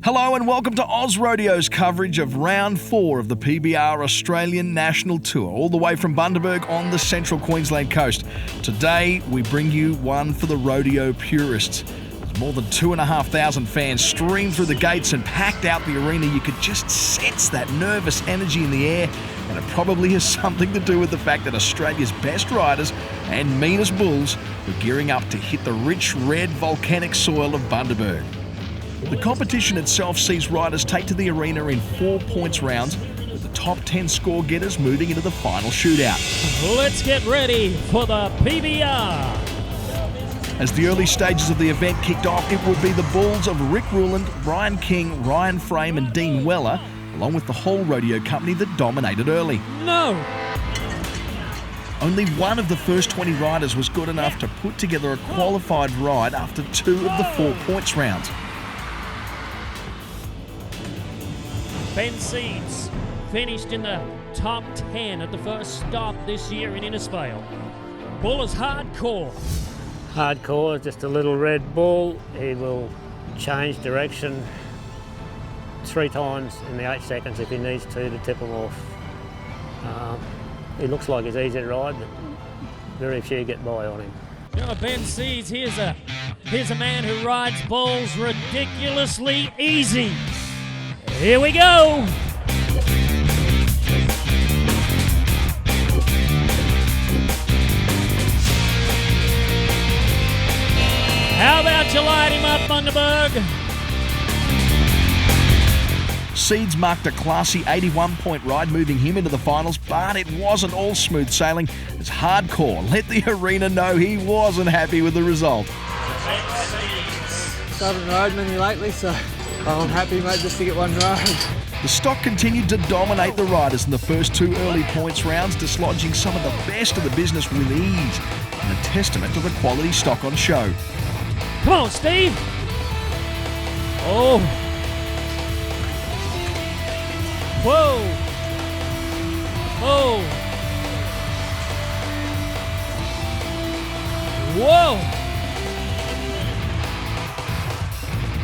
Hello and welcome to OzRodeo's coverage of Round 4 of the PBR Australian National Tour, all the way from Bundaberg on the central Queensland coast. Today, we bring you one for the rodeo purists. There's more than 2,500 fans streamed through the gates and packed out the arena. You could just sense that nervous energy in the air, and it probably has something to do with the fact that Australia's best riders and meanest bulls were gearing up to hit the rich red volcanic soil of Bundaberg. The competition itself sees riders take to the arena in 4 points rounds, with the top 10 score getters moving into the final shootout. Let's get ready for the PBR. As the early stages of the event kicked off, it would be the bulls of Rick Ruland, Brian King, Ryan Frame and Dean Weller, along with the whole rodeo company that dominated early. No! Only one of the first 20 riders was good enough to put together a qualified ride after 2 of the 4 points rounds. Ben Seeds finished in the top 10 at the first stop this year in Innisfail. Bull is hardcore. Hardcore, just a little red bull. He will change direction 3 times in the 8 seconds if he needs to tip him off. He looks like he's easy to ride, but very few get by on him. You know, Ben Seeds, here's a man who rides bulls ridiculously easy. Here we go. How about you light him up, Bundaberg? Seeds marked a classy 81-point ride, moving him into the finals, but it wasn't all smooth sailing as Hardcore let the arena know he wasn't happy with the result. Haven't rode many lately, so I'm happy, mate, just to get one ride. The stock continued to dominate the riders in the first 2 early points rounds, dislodging some of the best of the business with ease, and a testament to the quality stock on show. Come on, Steve. Oh. Whoa. Oh. Whoa.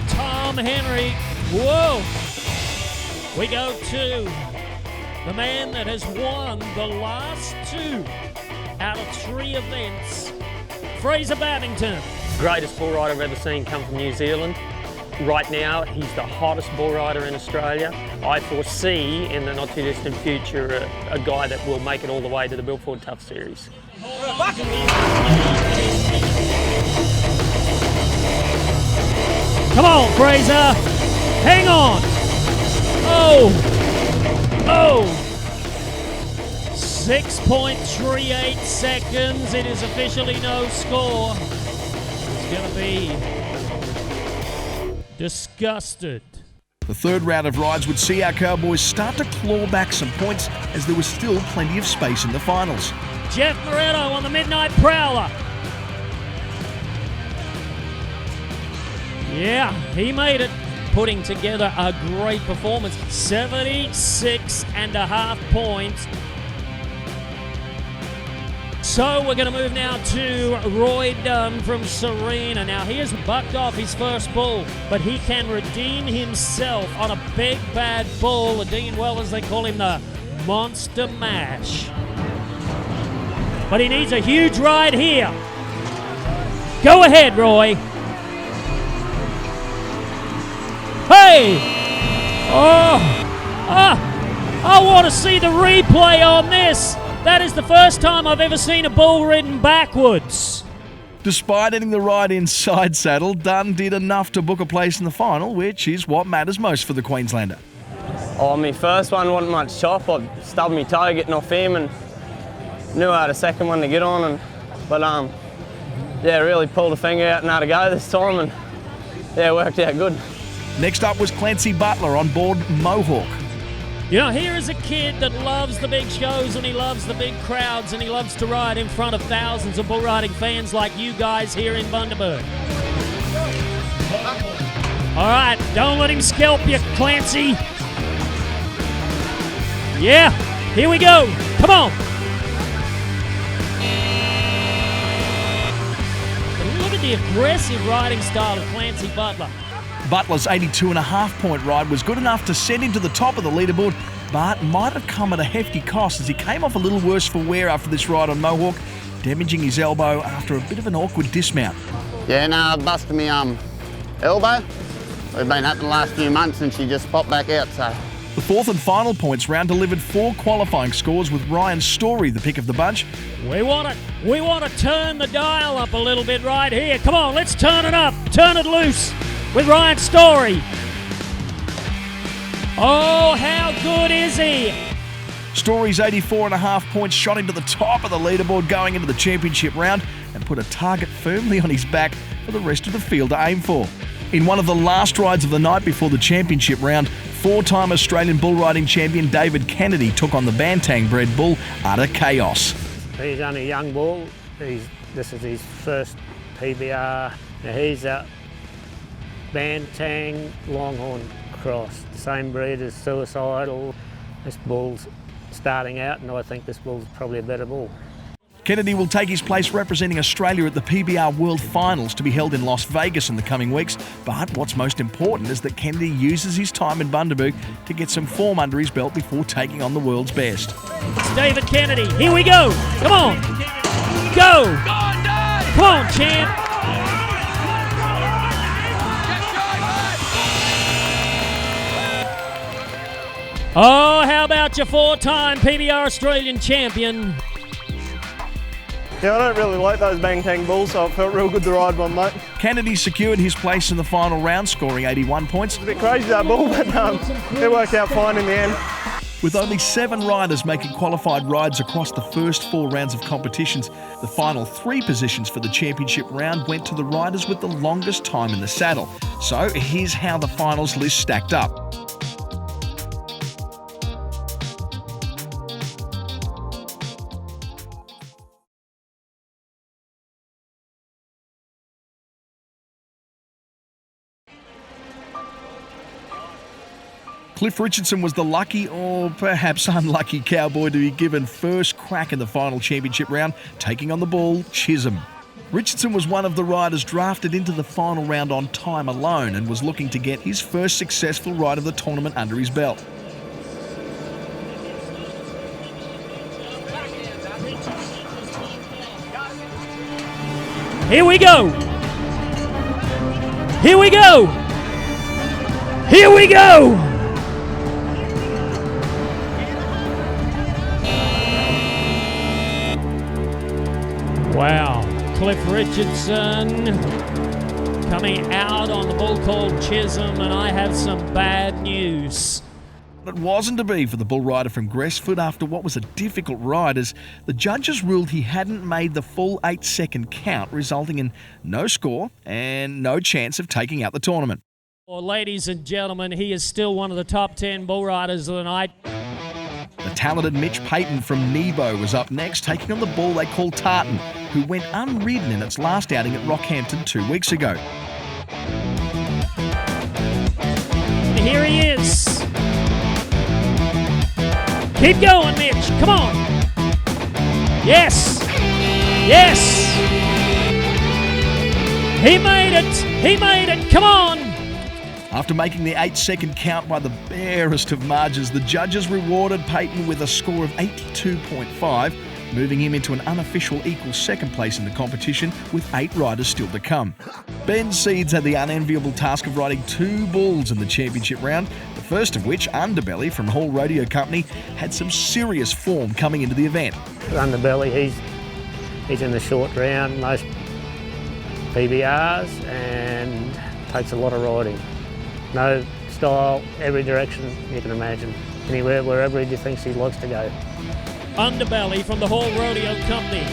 Tom Henry. Whoa. We go to the man that has won the last 2 out of 3 events, Fraser Babington. Greatest bull rider I've ever seen come from New Zealand. Right now, he's the hottest bull rider in Australia. I foresee in the not too distant future a guy that will make it all the way to the Bilford Tough Series. Come on, Fraser. Hang on. Oh. 6.38 seconds. It is officially no score. It's going to be disgusted. The third round of rides would see our Cowboys start to claw back some points, as there was still plenty of space in the finals. Jeff Moretto on the Midnight Prowler. Yeah, he made it, putting together a great performance. 76.5 points. So we're going to move now to Roy Dunn from Serena. Now he has bucked off his first bull, but he can redeem himself on a big bad bull. The Dean Wellers, they call him the Monster Mash. But he needs a huge ride here. Go ahead, Roy. Hey! I want to see the replay on this. That is the first time I've ever seen a bull ridden backwards. Despite ending the ride inside saddle, Dunn did enough to book a place in the final, which is what matters most for the Queenslander. Oh, my first one wasn't much chop. I stubbed my toe getting off him and knew I had a second one to get on. But really pulled a finger out and had a go this time, and yeah, it worked out good. Next up was Clancy Butler on board Mohawk. You know, here is a kid that loves the big shows and he loves the big crowds and he loves to ride in front of thousands of bull riding fans like you guys here in Bundaberg. All right, don't let him scalp you, Clancy. Yeah, here we go. Come on. Look at the aggressive riding style of Clancy Butler. Butler's 82.5-point ride was good enough to send him to the top of the leaderboard, but might have come at a hefty cost as he came off a little worse for wear after this ride on Mohawk, damaging his elbow after a bit of an awkward dismount. Yeah, no, I busted my elbow. We've been happening the last few months and she just popped back out, so. The fourth and final points round delivered 4 qualifying scores with Ryan Story the pick of the bunch. We want to turn the dial up a little bit right here. Come on, let's turn it up. Turn it loose with Ryan Story. Oh, how good is he? Story's 84.5 points shot him to the top of the leaderboard going into the championship round and put a target firmly on his back for the rest of the field to aim for. In one of the last rides of the night before the championship round, 4-time Australian bull riding champion David Kennedy took on the Bantang-bred bull Utter Chaos. He's only a young bull. This is his first PBR. Now he's a Bantang Longhorn cross, same breed as Suicidal. This bull's starting out, and I think this bull's probably a better bull. Kennedy will take his place representing Australia at the PBR World Finals to be held in Las Vegas in the coming weeks. But what's most important is that Kennedy uses his time in Bundaberg to get some form under his belt before taking on the world's best. It's David Kennedy. Here we go. Come on. Go. Come on, champ. Oh, how about your 4-time PBR Australian champion? Yeah, I don't really like those Bantang bulls, so it felt real good to ride one, mate. Kennedy secured his place in the final round, scoring 81 points. It's a bit crazy, that bull, but it worked out fine in the end. With only 7 riders making qualified rides across the first 4 rounds of competitions, the final 3 positions for the championship round went to the riders with the longest time in the saddle. So here's how the finals list stacked up. Cliff Richardson was the lucky or perhaps unlucky cowboy to be given first crack in the final championship round, taking on the bull Chisholm. Richardson was one of the riders drafted into the final round on time alone and was looking to get his first successful ride of the tournament under his belt. Here we go. Here we go. Here we go. Wow, Cliff Richardson coming out on the bull called Chisholm, and I have some bad news. It wasn't to be for the bull rider from Gresford after what was a difficult ride, as the judges ruled he hadn't made the full 8-second count, resulting in no score and no chance of taking out the tournament. Well, ladies and gentlemen, he is still one of the top 10 bull riders of the night. The talented Mitch Payton from Nebo was up next, taking on the bull they call Tartan, who went unridden in its last outing at Rockhampton 2 weeks ago. Here he is. Keep going, Mitch. Come on. Yes. Yes. He made it. He made it. Come on. After making the 8-second count by the barest of margins, the judges rewarded Payton with a score of 82.5, moving him into an unofficial equal second place in the competition with 8 riders still to come. Ben Seeds had the unenviable task of riding 2 bulls in the championship round, the first of which, Underbelly from Hall Rodeo Company, had some serious form coming into the event. Underbelly, he's in the short round, most PBRs, and takes a lot of riding. No style, every direction you can imagine. Anywhere, wherever he thinks he likes to go. Underbelly from the Hall Rodeo Company.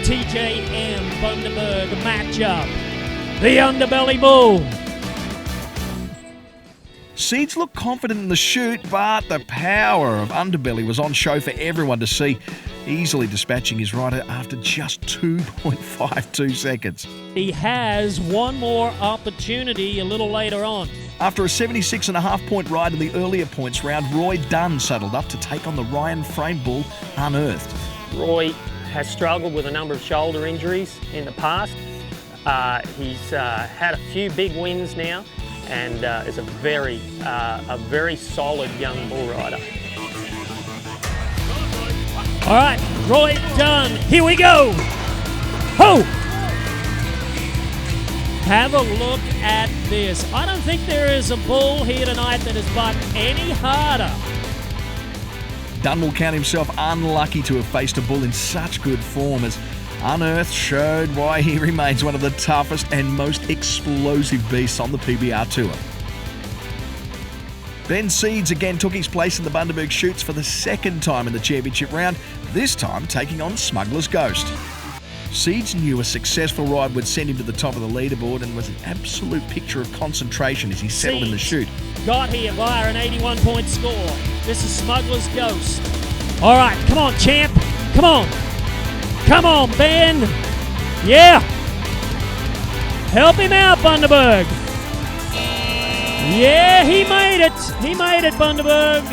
TJM Bundaberg matchup. The Underbelly Bull. Seeds looked confident in the shoot, but the power of Underbelly was on show for everyone to see, easily dispatching his rider after just 2.52 seconds. He has one more opportunity a little later on. After a 76.5-point ride in the earlier points round, Roy Dunn saddled up to take on the Ryan Frame bull, Unearthed. Roy has struggled with a number of shoulder injuries in the past. He's had a few big wins now and is a very solid young bull rider. All right, Roy Dunn, here we go. Ho! Have a look at this. I don't think there is a bull here tonight that has bucked any harder. Dunn will count himself unlucky to have faced a bull in such good form, as Unearthed showed why he remains one of the toughest and most explosive beasts on the PBR Tour. Ben Seeds again took his place in the Bundaberg Chutes for the second time in the championship round, this time taking on Smuggler's Ghost. Seeds knew a successful ride would send him to the top of the leaderboard and was an absolute picture of concentration as he settled in the chute. Got here via an 81-point score. This is Smuggler's Ghost. All right, come on, champ. Come on. Come on, Ben. Yeah. Help him out, Bundaberg. Yeah, he made it. He made it, Bundaberg.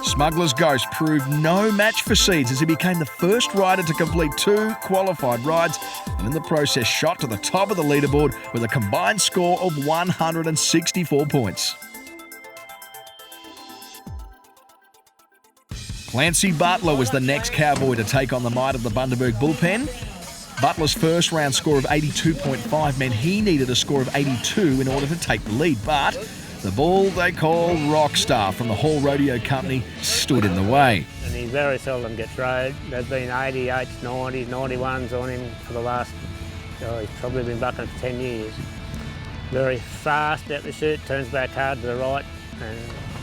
Smuggler's Ghost proved no match for Seeds as he became the first rider to complete 2 qualified rides and in the process shot to the top of the leaderboard with a combined score of 164 points. Clancy Butler was the next cowboy to take on the might of the Bundaberg bullpen. Butler's first round score of 82.5 meant he needed a score of 82 in order to take the lead, but the bull they call Rockstar from the OzRodeo company stood in the way. And he very seldom gets rode. There's been 88s, 90s, 91s on him for the last, he's probably been bucking for 10 years. Very fast out the chute, turns back hard to the right, and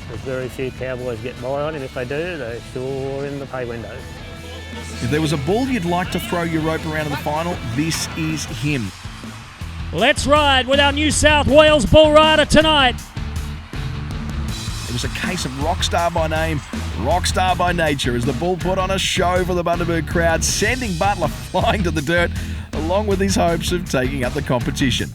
there's very few cowboys get by on him. If they do, they're sure in the pay window. If there was a bull you'd like to throw your rope around in the final, this is him. Let's ride with our New South Wales bull rider tonight. It was a case of rockstar by name, rockstar by nature, as the bull put on a show for the Bundaberg crowd, sending Butler flying to the dirt, along with his hopes of taking up the competition.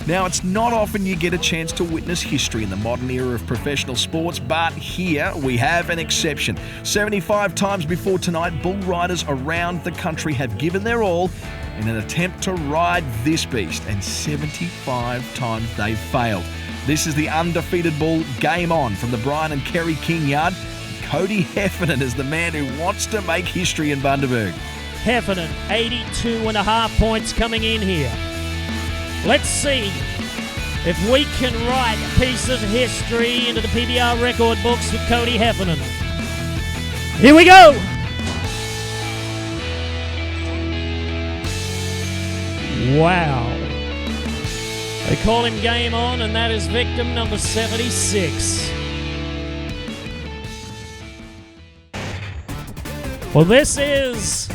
Now, it's not often you get a chance to witness history in the modern era of professional sports, but here we have an exception. 75 times before tonight, bull riders around the country have given their all in an attempt to ride this beast, and 75 times they've failed. This is the undefeated bull Game On from the Brian and Kerry King yard. Cody Heffernan is the man who wants to make history in Bundaberg. Heffernan, 82.5 points coming in here. Let's see if we can write a piece of history into the PBR record books with Cody Heffernan. Here we go! Wow. They call him Game On, and that is victim number 76. Well, this is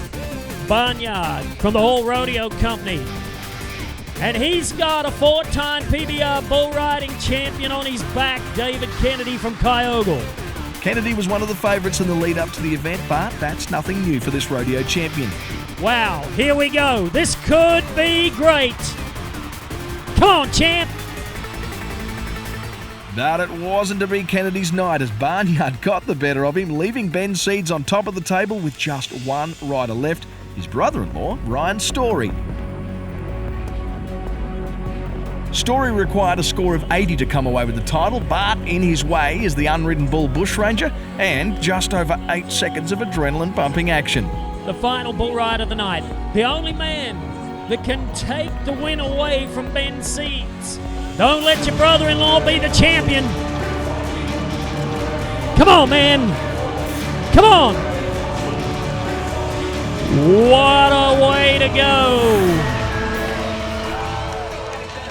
Barnyard from the OzRodeo company. And he's got a 4-time PBR bull riding champion on his back, David Kennedy from Kyogle. Kennedy was one of the favourites in the lead up to the event, but that's nothing new for this rodeo champion. Wow, here we go. This could be great. Come on, champ. But it wasn't to be Kennedy's night as Barnyard got the better of him, leaving Ben Seeds on top of the table with just one rider left, his brother-in-law, Ryan Story. Story required a score of 80 to come away with the title, but in his way is the unridden bull bushranger and just over 8 seconds of adrenaline-pumping action. The final bull ride of the night. The only man that can take the win away from Ben Seeds. Don't let your brother-in-law be the champion. Come on, man. Come on. What a way to go.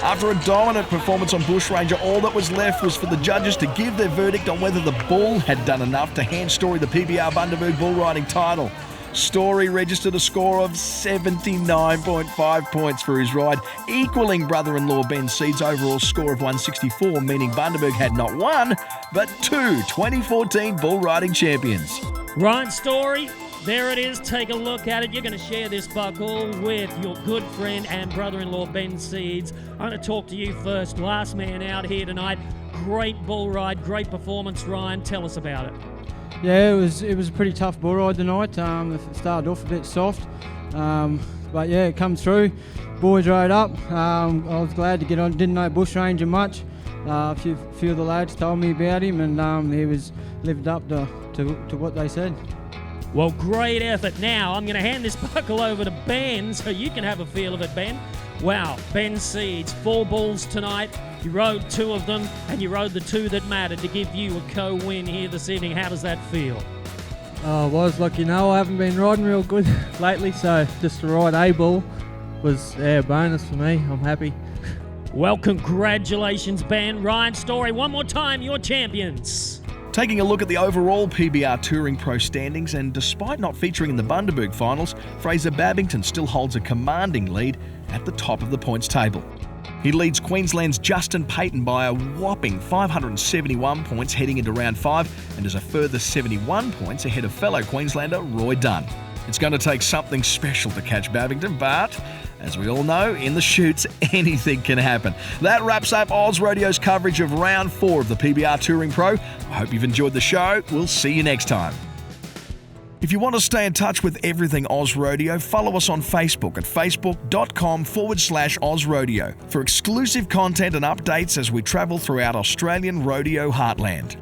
After a dominant performance on bushranger, all that was left was for the judges to give their verdict on whether the bull had done enough to hand Story the PBR Bundaberg bull riding title. Story registered a score of 79.5 points for his ride, equaling brother-in-law Ben Seeds' overall score of 164, meaning Bundaberg had not one, but 2 2014 bull riding champions. Ryan Story, there it is. Take a look at it. You're going to share this buckle with your good friend and brother-in-law Ben Seeds. I'm going to talk to you first. Last man out here tonight. Great bull ride, great performance, Ryan. Tell us about it. Yeah, it was a pretty tough bull ride tonight. It started off a bit soft, but yeah, it come through. Boys rode up. I was glad to get on. Didn't know bush ranger much. A few of the lads told me about him, and he was lived up to what they said. Well, great effort. Now I'm going to hand this buckle over to Ben so you can have a feel of it, Ben. Wow, Ben Seeds, 4 bulls tonight. You rode 2 of them, and you rode the 2 that mattered to give you a co-win here this evening. How does that feel? I was like, I haven't been riding real good lately, so just to ride a bull was a bonus for me. I'm happy. Well, congratulations, Ben. Ryan Story, one more time, your champions. Taking a look at the overall PBR Touring Pro standings, and despite not featuring in the Bundaberg finals, Fraser Babington still holds a commanding lead at the top of the points table. He leads Queensland's Justin Payton by a whopping 571 points heading into round 5, and is a further 71 points ahead of fellow Queenslander Roy Dunn. It's going to take something special to catch Babington, but as we all know, in the chutes, anything can happen. That wraps up OzRodeo's coverage of round 4 of the PBR Touring Pro. I hope you've enjoyed the show. We'll see you next time. If you want to stay in touch with everything OzRodeo, follow us on Facebook at facebook.com/OzRodeo for exclusive content and updates as we travel throughout Australian rodeo heartland.